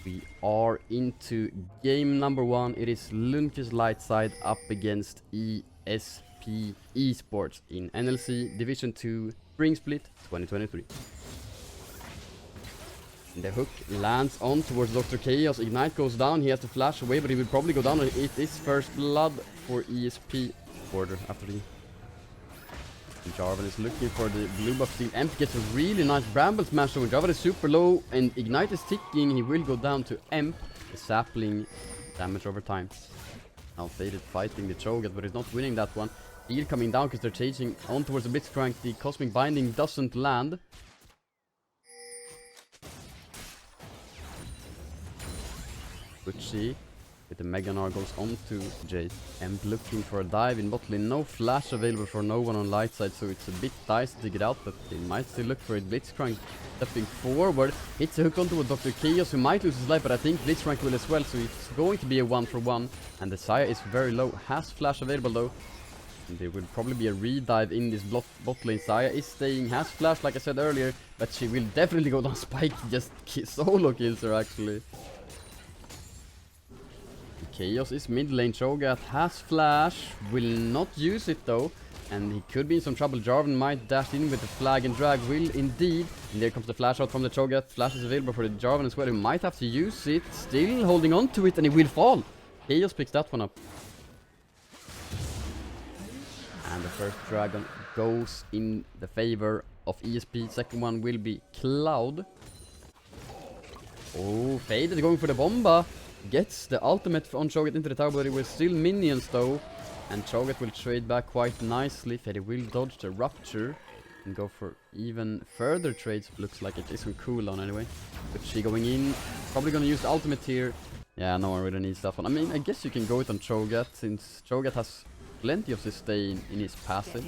We are into game number 1. It is Lundqvist Lightside up against Esport in NLC Division 2 Spring Split 2023. The hook lands on towards Dr. Chaos. Ignite goes down. He has to flash away, but he will probably go down. It is first blood for ESP order after the... Jarvan is looking for the blue buff steal. Emp gets a really nice bramble smash. So Jarvan is super low and Ignite is ticking. He will go down to Emp. The sapling damage over time. Now Faded fighting the Cho'Gath, but he's not winning that one. Heal coming down because they're chasing on towards the Blitzcrank. The Cosmic Binding doesn't land. Butchie with the Mega Gnar goes on to Jace. Emp looking for a dive in bot lane. No flash available for no one on Lightside, so it's a bit dicey to get out, but they might still look for it. Blitzcrank stepping forward. Hits a hook onto a Dr. Chaos, who might lose his life, but I think Blitzcrank will as well, so it's going to be a 1-for-1. And the Saya is very low. Has flash available though. And there will probably be a re-dive in this bot lane. Saya is staying, has flash like I said earlier, but she will definitely go down Spike. Just solo kills her actually. Chaos is mid lane. Cho'Gath has flash, will not use it though, and he could be in some trouble. Jarvan might dash in with the flag and drag, will indeed. And there comes the flash out from the Cho'Gath. Flash is available for the Jarvan as well, who might have to use it. Still holding on to it, and he will fall. Chaos picks that one up. And the first dragon goes in the favor of ESP. Second one will be Cloud. Oh, Faded going for the Bomba. Gets the ultimate on Cho'Gath into the tower, but it was still minions though. And Cho'Gath will trade back quite nicely. Faded will dodge the Rupture and go for even further trades. Looks like it is on cooldown anyway. But she going in, probably gonna use the ultimate here. Yeah, no one really needs that one. I mean, I guess you can go it on Cho'Gath, since Cho'Gath has plenty of sustain in his passive.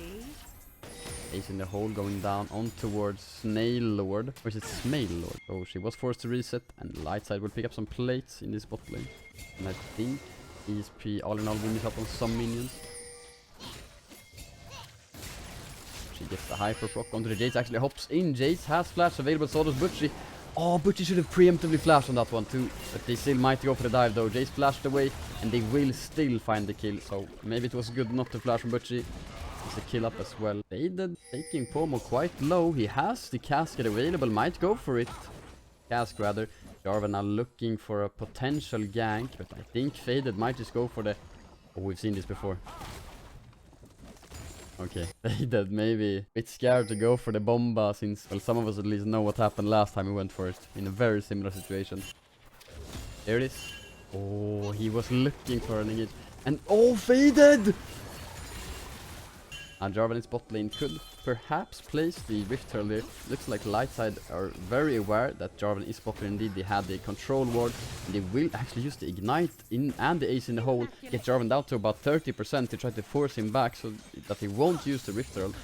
Ace in the hole going down on towards Snail Lord. Or is it Smail Lord? Oh, she was forced to reset, and Lightside will pick up some plates in this bot lane. And I think ESP all in all wins up on some minions. She gets the hyper proc onto the Jace, actually hops in. Jace has flash available, so does Butchie. Oh, Butchie should have preemptively flashed on that one too. But they still might go for the dive though. Jace flashed away, and they will still find the kill. So maybe it was good not to flash from Butchie. It's a kill up as well. Faded taking Pomo quite low. He has the casket available. Might go for it. Cask rather. Jarvan now looking for a potential gank. But I think Faded might just go for the... Oh, we've seen this before. Okay. Faded maybe a bit scared to go for the Bomba, since, well, some of us at least know what happened last time he went for it. In a very similar situation. There it is. Oh, he was looking for an engage. And oh, Faded! And Jarvan in bot lane could perhaps place the Rift Herald here. Looks like Lightside are very aware that Jarvan is bot lane. Indeed, they had the control ward, and they will actually use the Ignite in and the Ace in the hole. Get Jarvan down to about 30% to try to force him back so that he won't use the Rift Herald.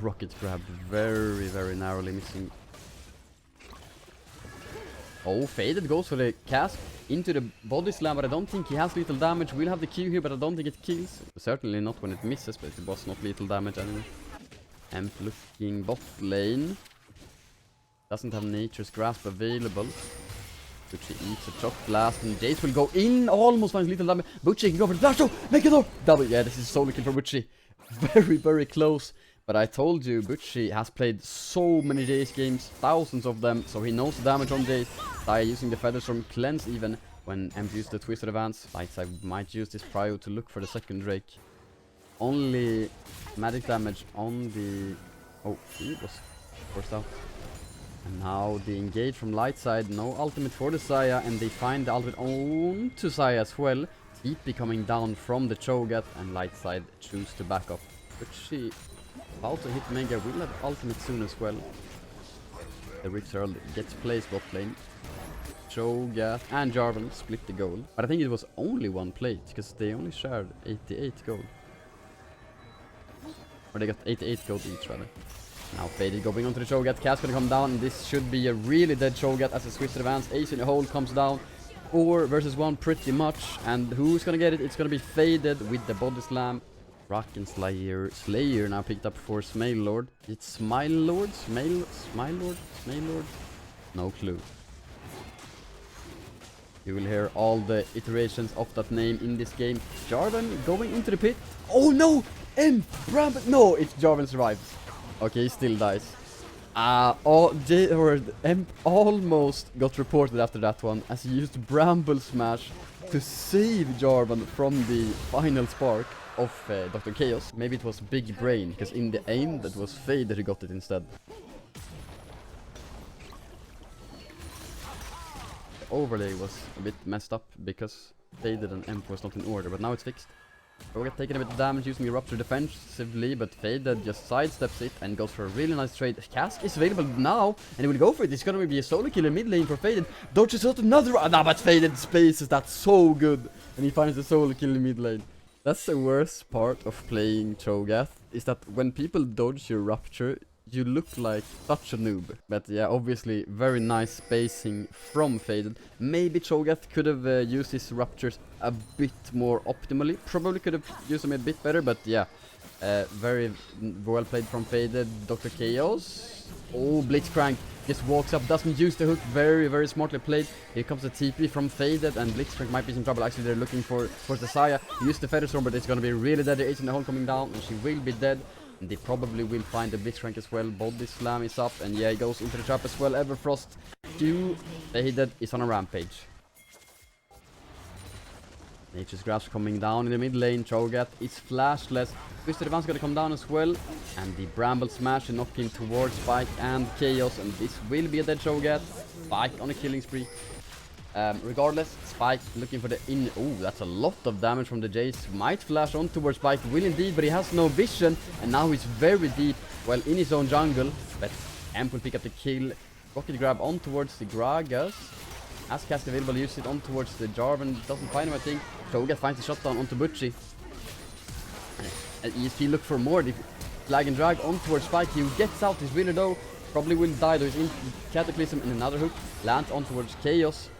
Rocket grab very, very narrowly missing. Oh, Faded goes for the cast into the body slam, but I don't think he has lethal damage. We'll have the Q here, but I don't think it kills. Certainly not when it misses, but it was not lethal damage anyway. Emp looking bot lane. Doesn't have Nature's Grasp available. Butchie eats a Choc Blast, and Jace will go in. Almost finds lethal damage. Butchie can go for the flash. Oh, make it up! Double. Yeah, this is solo kill for Butchie. Very, very close. But I told you, Butchie has played so many Jace games, thousands of them, so he knows the damage on Jace. Saya using the Feathers from Cleanse even when Emp used the Twisted Advance. Lightside might use this prio to look for the second Drake. Only magic damage on the... Oh, he was forced out. And now the engage from Lightside, no ultimate for the Saya, and they find the ultimate on to Saya as well. TP coming down from the Cho'Gath, and Lightside choose to back up. Butchie about to hit Mega, will have ultimate soon as well. The Rift Herald gets placed bot lane. Cho'Gath and Jarvan split the gold. But I think it was only one plate, because they only shared 88 gold. Or they got 88 gold each rather. Now Faded going onto the Cho'Gath. Cass gonna come down, and this should be a really dead Cho'Gath as a Twisted Advance. Ace in the hole comes down. 4 versus 1 pretty much. And who's gonna get it? It's gonna be Faded with the body slam. Rock and Slayer now picked up for Smail Lord. It's Smile Lord? Smile Lord? No clue. You will hear all the iterations of that name in this game. Jarvan going into the pit. Oh no! Bramble! No, it's Jarvan survives. Okay, he still dies. Emp almost got reported after that one, as he used Bramble Smash to save Jarvan from the final spark of Dr. Chaos. Maybe it was Big Brain, because in the aim that was Fade that he got it instead. The overlay was a bit messed up because Faded and Emp was not in order, but now it's fixed. Cho'Gath taking a bit of damage using the Rupture defensively, but Faded just sidesteps it and goes for a really nice trade. Cask is available now, and he will go for it. It's gonna be a solo kill in mid lane for Faded. Dodges out another one. Nah, but Faded spaces that so good, and he finds the solo kill in mid lane. That's the worst part of playing Cho'Gath, is that when people dodge your Rupture, you look like such a noob. But yeah, obviously very nice spacing from Faded. Maybe Cho'Gath could have used his Ruptures a bit more optimally. Probably could have used them a bit better, but yeah. Very well played from Faded. Dr. Chaos. Oh, Blitzcrank just walks up, doesn't use the hook. Very, very smartly played. Here comes the TP from Faded, and Blitzcrank might be in trouble. Actually, they're looking for the Saya. He used the Feather Storm, but it's gonna be really dead. Ace in the hole coming down, and she will be dead. And they probably will find the Blitzcrank as well. Body Slam is up, and yeah, he goes into the trap as well. Everfrost Q. Faded is on a rampage. Nature's Grasp coming down in the mid lane. Cho'Gath is flashless. Twisted Advance gonna come down as well. And the Bramble Smash and knock him towards Spike and Chaos. And this will be a dead Cho'Gath. Spike on a killing spree. Regardless, Spike looking for the in. Oh, that's a lot of damage from the Jace. Might flash on towards Spike. Will indeed, but he has no vision. And now he's very deep, well, in his own jungle. But Amp will pick up the kill. Rocket grab on towards the Gragas. As cast available, use it on towards the Jarvan. Doesn't find him, I think. Cho'Gath finds the shutdown onto Butchie. And ESP look for more. The flag and drag on towards Spike. He gets out his winner though. Probably will die though. He's in Cataclysm and another hook. Lands on towards Chaos.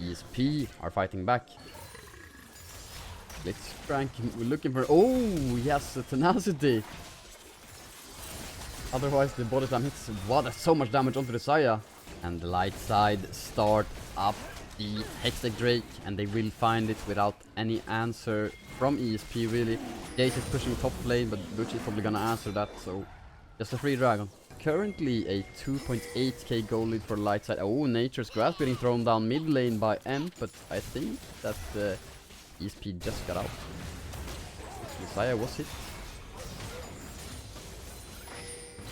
ESP are fighting back. Blitzcrank, we're looking for. Oh, yes, tenacity. Otherwise, the body slam hits. Wow, that's so much damage onto the Saya. And the Lightside start up the Hextech Drake, and they will find it without any answer from ESP, really. Jace is pushing top lane, but Butch is probably gonna answer that, so just a free dragon. Currently a 2.8k gold lead for Lightside. Oh, Nature's Grasp getting thrown down mid lane by Emp, but I think that ESP just got out. Messiah was hit.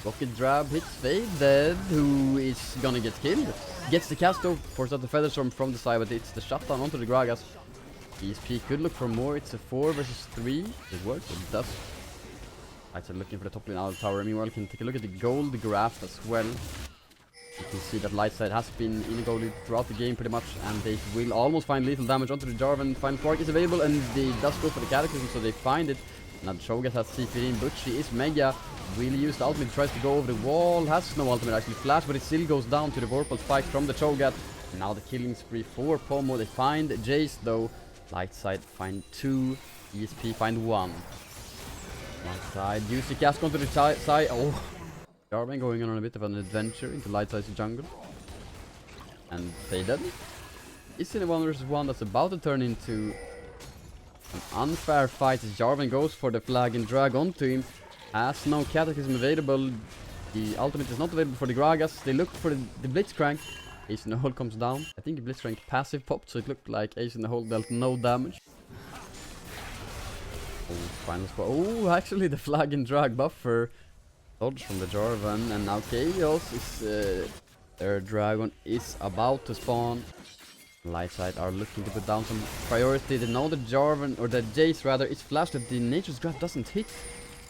Rocket Drab hits Faded, who is gonna get killed. Gets the cast though, forces out the Feather Storm from the side, but it's the shutdown onto the Gragas. ESP could look for more. It's a 4 versus 3. It works, it does. Lightside looking for the top lane out of the tower. Meanwhile, you can take a look at the gold graph as well. You can see that Lightside has been in gold lead throughout the game pretty much, and they will almost find lethal damage onto the Jarvan. Final Spark is available, and they does go for the Cataclysm, so they find it. Now Cho'Gath has CP in, Butchie is mega. Will use the ultimate, tries to go over the wall, has no ultimate actually flash, but it still goes down to the Vorpal spike from the Cho'Gath. And now the killing spree for Pomo. They find Jace though. Lightside find 2, ESP find 1. Lightside use the cast onto the side. Oh, Jarvan going on a bit of an adventure into Lightside's jungle. And Faded is in a 1 versus 1 that's about to turn into an unfair fight as Jarvan goes for the flag and drag onto him. Has no Cataclysm available. The ultimate is not available for the Gragas. They look for the Blitzcrank. Ace in the hole comes down. I think the Blitzcrank passive popped, so it looked like Ace in the hole dealt no damage. Oh, final spot. Oh, actually the flag and drag buffer. Dodge from the Jarvan, and now Chaos is their dragon is about to spawn. Lightside are looking to put down some priority. They know the Jarvan, or the Jace rather, is flashed, that the Nature's Grasp doesn't hit.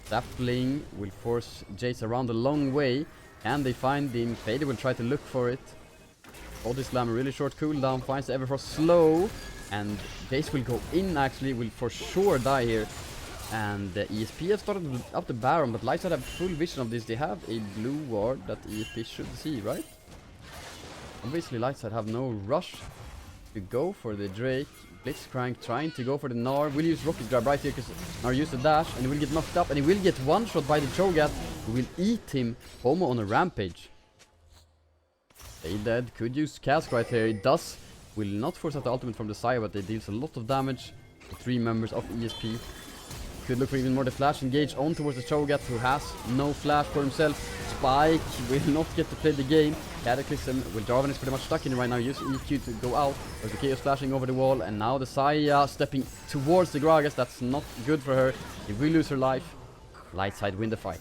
Sapling will force Jace around a long way. Can they find him? Faded will try to look for it. Body Slam, a really short cooldown, finds the Everfrost slow. And Jace will go in actually, will for sure die here. And the ESP have started up the Baron, but Lightside have full vision of this. They have a blue ward that ESP should see, right? Obviously Lightside have no rush to go for the Drake. Blitzcrank trying to go for the Gnar. Will use Rocket Grab right here because Gnar used the dash, and he will get knocked up, and he will get one shot by the Cho'Gath, who will eat him. Pomo on a rampage. Stay dead. Could use Cask right here. It does Will not force out the ultimate from the side, but they deals a lot of damage to 3 members of ESP. Could look for even more the flash engage on towards the Cho'Gath, who has no flash for himself. Spike will not get to play the game. Cataclysm, well, Jarvan is pretty much stuck in it right now. Use EQ to go out. There's the Chaos flashing over the wall, and now the Saya stepping towards the Gragas. That's not good for her. She will lose her life. Lightside win the fight.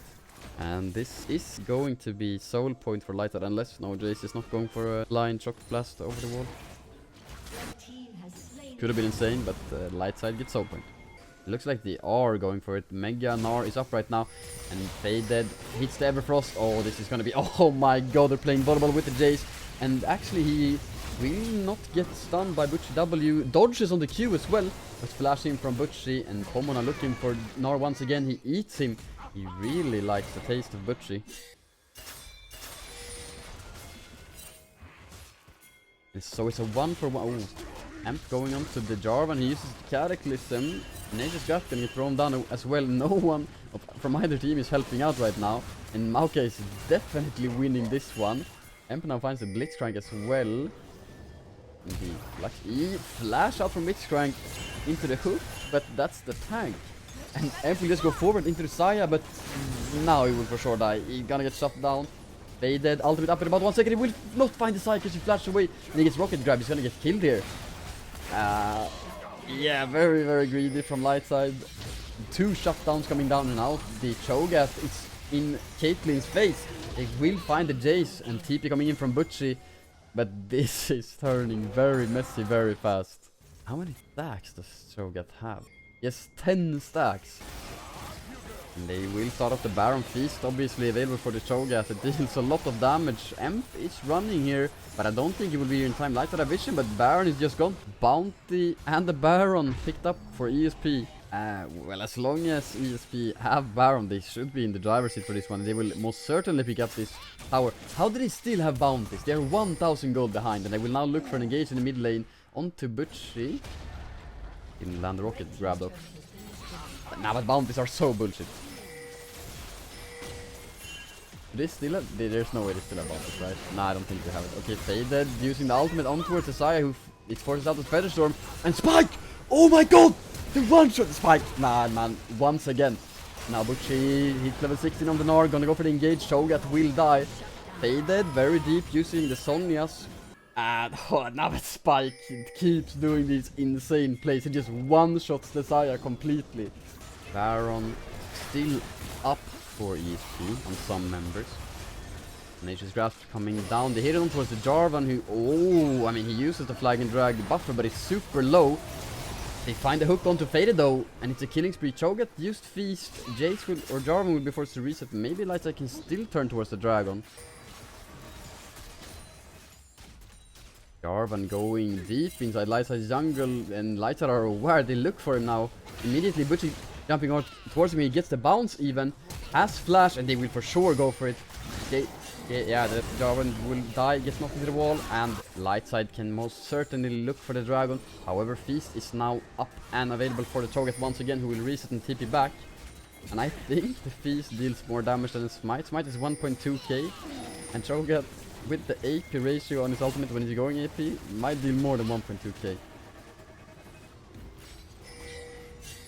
And this is going to be soul point for Lightside, unless no, Jace is not going for a blind shock blast over the wall. Could have been insane, but Lightside gets soul point. Looks like they are going for it. Mega Gnar is up right now. And Faded hits the Everfrost. Oh, this is gonna be... Oh my god, they're playing volleyball with the Jace. And actually, he will not get stunned by Butchie W. Dodges on the Q as well. But flashing from Butchie. And Pomona looking for Gnar once again. He eats him. He really likes the taste of Butchie. So it's a 1-for-1. Oh. Amp going on to the Jarvan. He uses Cataclysm. Nature's Grasp can get thrown down as well. No one from either team is helping out right now. And Maokai is definitely winning this one. Amp now finds the Blitzcrank as well. He flash out from Blitzcrank into the hook, but that's the tank. And Amp will just go forward into the Saya, but now he will for sure die. He's gonna get shut down. Faded, ultimate up in about 1 second. He will not find the Saya because he flashed away. And he gets rocket grab. He's gonna get killed here. Yeah, very, very greedy from Lightside. 2 shutdowns coming down, and now the Cho'Gath is in Caitlyn's face. They will find the Jace, and TP coming in from Butchie. But this is turning very messy very fast. How many stacks does Cho'Gath have? Yes, 10 stacks. And they will start off the Baron Feast, obviously available for the Cho'Gath. It deals a lot of damage. Emp is running here, but I don't think he will be here in time. Lightside have vision, but Baron is just gone. Bounty and the Baron picked up for ESP. Well, as long as ESP have Baron, they should be in the driver's seat for this one. They will most certainly pick up this tower. How do they still have bounties? They are 1000 gold behind, and they will now look for an engage in the mid lane onto Butchie. Didn't land the rocket grab though. Nah, but bounties are so bullshit. They still have, there's no way they still have bounties, right? Nah, I don't think they have it. Okay, Faded using the ultimate on towards the Saya, who it forces out the Feather Storm. And Spike! Oh my god! The one-shot Spike! Nah, man, once again. Now Butchie hits level 16 on the Gnar, gonna go for the engage. Cho'Gath will die. Faded, very deep, using the Sonias. And now that Spike keeps doing these insane plays. He just one-shots the Saya completely. Baron still up for ESP on some members. Nature's Grasp coming down. They hit it on towards the Jarvan, who... Oh, I mean, he uses the Flag and Drag buffer, but it's super low. They find the hook onto Faded though, and it's a killing spree. Cho'Gath used Feast. Jace will, or Jarvan will be forced to reset. Maybe Lightside can still turn towards the Dragon. Jarvan going deep inside Lightside's jungle, and Lightside are aware. They look for him now. Immediately Butchie jumping out towards him. He gets the bounce even. Has flash, and they will for sure go for it. Yeah, the Jarvan will die, gets knocked into the wall, and Lightside can most certainly look for the Dragon. However, Feast is now up and available for the Cho'Gath once again, who will reset and TP back. And I think the Feast deals more damage than the Smite. Smite is 1.2k, and Cho'Gath with the AP ratio on his ultimate when he's going AP might deal more than 1.2k.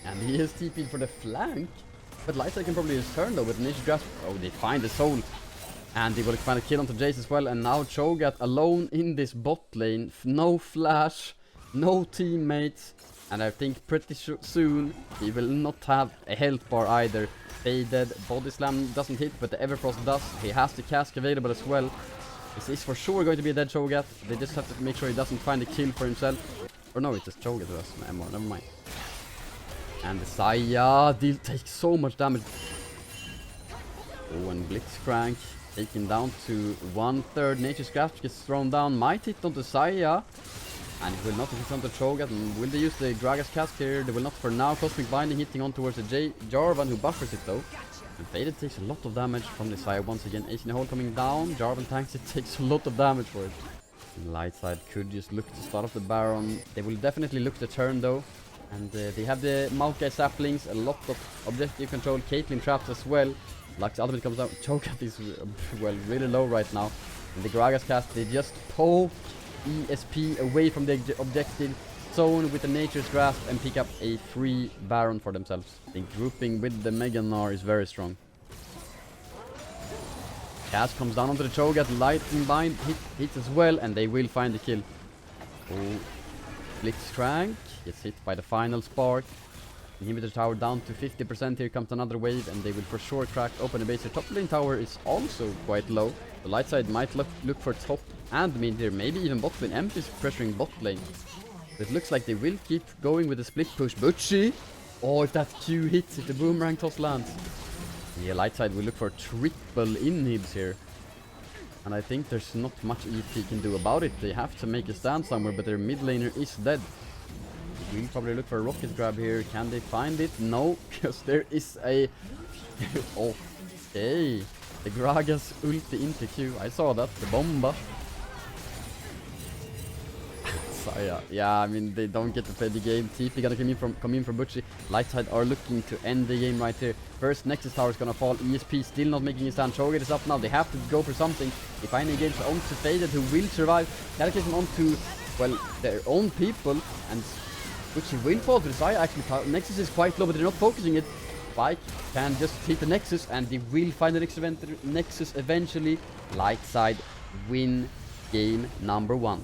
And he is TP'd for the flank. But Lightside can probably just turn though with Nature's Grasp. Oh, they find the soul. And they will find a kill onto Jace as well. And now Cho'Gath alone in this bot lane. No flash, no teammates. And I think pretty soon he will not have a health bar either. Faded, Body Slam doesn't hit, but the Everfrost does. He has the cask available as well. This is for sure going to be a dead Cho'Gath. They just have to make sure he doesn't find a kill for himself. Or no, it's just Cho'Gath who has an MR, never mind. And the Saya takes so much damage. Oh, and Blitzcrank taken down to 1/3. Nature's Grasp gets thrown down. Might hit onto Saya. And it will not hit onto Cho'Gath. And will they use the Gragas cask here? They will not for now. Cosmic Binding hitting on towards the Jarvan, who buffers it though. And Faded takes a lot of damage from the Saya once again. Ace in the hole coming down. Jarvan tanks it, takes a lot of damage for it. And Lightside could just look to start off the Baron. They will definitely look to turn though. And they have the Maokai saplings, a lot of objective control, Caitlyn traps as well. Lux ultimate comes down. Cho'Gath is well really low right now. And the Gragas cast, they just poke ESP away from the objective zone with the Nature's Grasp and pick up a free Baron for themselves. I think grouping with the Mega Gnar is very strong. Cass comes down onto the Cho'Gath, Lightning Bind hits as well, and they will find the kill. Oh, Blitzcrank gets hit by the final spark. Inhibitor tower down to 50%. Here comes another wave, and they will for sure crack open the base. The top lane tower is also quite low. The light side might look for top and mid here, maybe even bot lane. Emp is pressuring bot lane. It looks like they will keep going with the split push. Butchie! Oh, if that Q hits, if the boomerang toss lands. Yeah, light side will look for triple inhibs here. And I think there's not much EP can do about it. They have to make a stand somewhere, but their mid laner is dead. We'll probably look for a rocket grab here. Can they find it? No, because there is a... Okay. The Gragas ulti into Q. I saw that. The Bomba. So, yeah, I mean, they don't get to play the game. TP gonna come in from Butchie. Lightside are looking to end the game right here. First Nexus Tower is gonna fall. ESP still not making a stand. Cho'Gath is up now. They have to go for something. They find engage onto Faded, who will survive. Cataclysm onto, well, their own people. And Butchie will fall to the side. Actually, Nexus is quite low, but they're not focusing it. Spike can just hit the Nexus, and they will find the Nexus eventually. Lightside win game number 1.